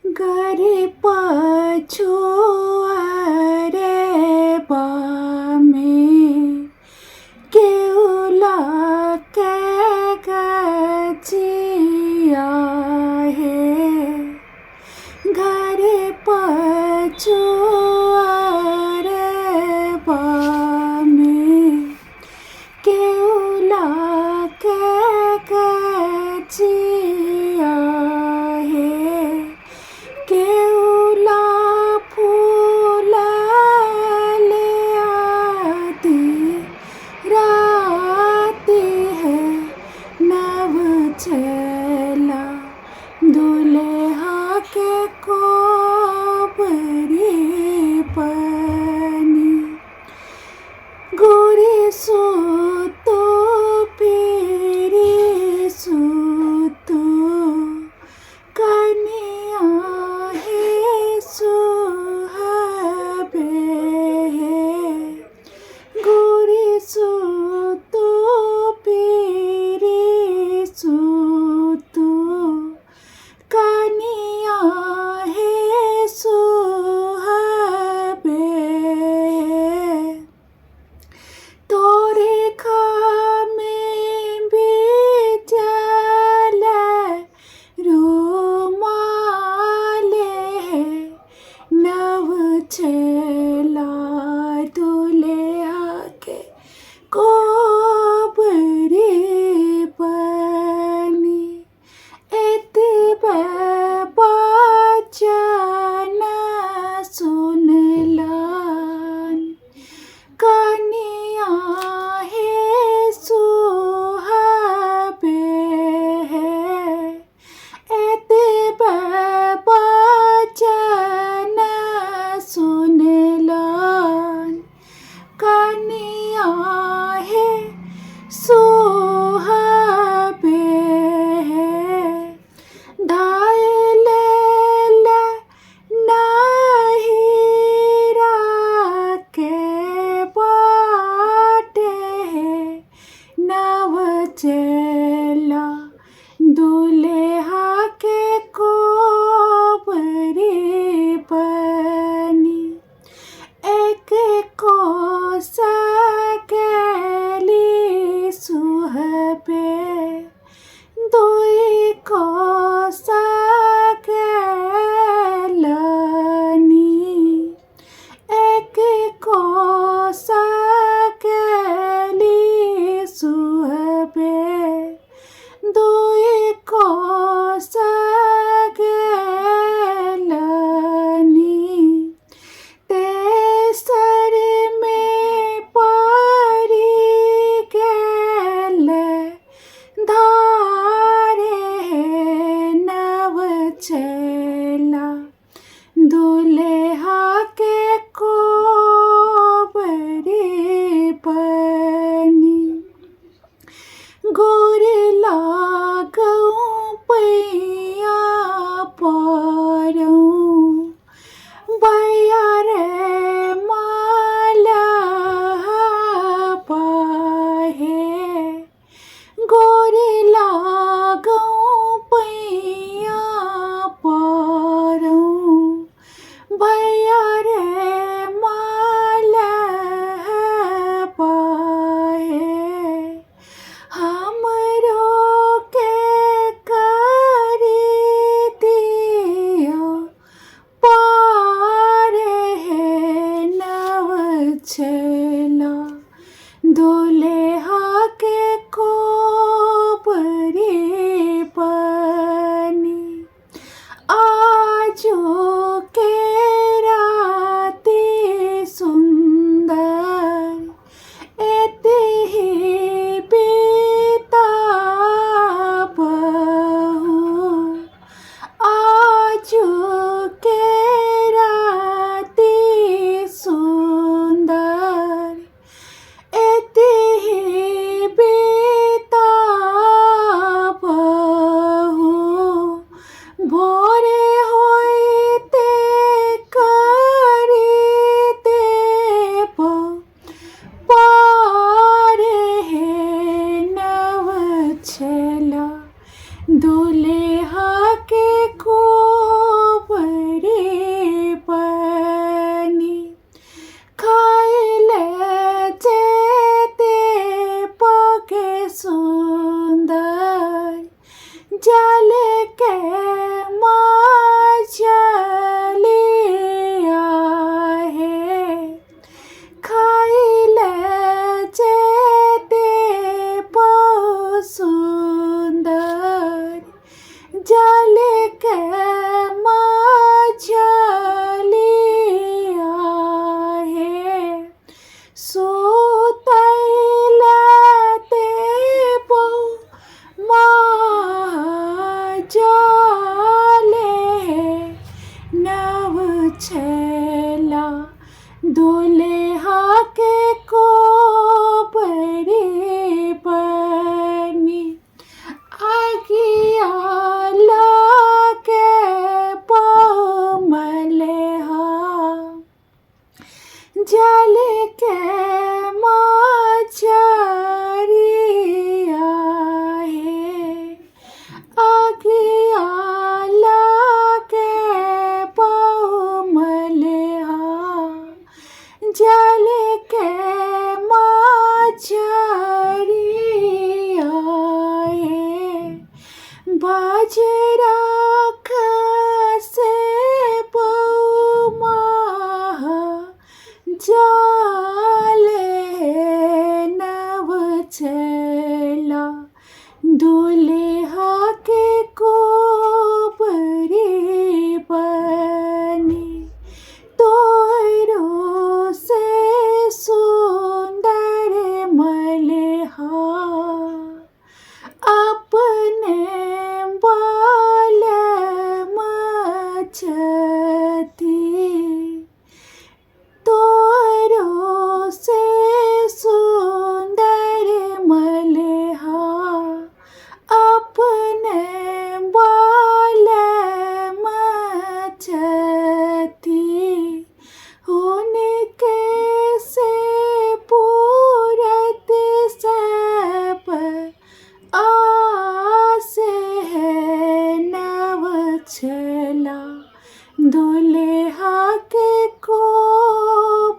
गरे पछुआरे बामे केउला के गचिया है। गरे पछुआरे बामे केउला के गचिया है। केउला फूलले आती राती है। नव चला दुल्हा के कोबरी पानी। गोरी सूतो पीरी सूतो कनिया है सुहाबे है। गोरी सूतो पीरी सूतो कनिया है सुहाबे है। तोरे खामे बिचले रुमाले है। नव चला दुल्हा के कोबरी पानी। एतबे बचन सुनलन कनिया है सुहाबे है। एतबे बचन सुनलन कनिया है सुहाबे है। धायले नाहिरा के बाटे है। नव चला दुल्हा के कोबरी पानी। एक को सकेली सुहबे दुई को सकेलनी। एक को सकेली सुहबे दुई को सकेलनी। तेसर में परी गेले धारे है। नव चला दुल्हा के कोबरी पानी। गोरे लागऊं पैया पड़ऊं बैया रे माला पाहे। गोरे लागऊं पैया पड़ऊं बैया रे माला पाहे। हमरो के करी दियो पारे है। नव चला दुल्हा के कोबरी पानी। आजो के राती सुंदर एते ही बीता बहू। आजो के राती सुंदर एते ही बीता बहू। भोरे होइते करिते पारे है। नव चला दुल्हा के कोबरी चला दुल्हा के कोबरिया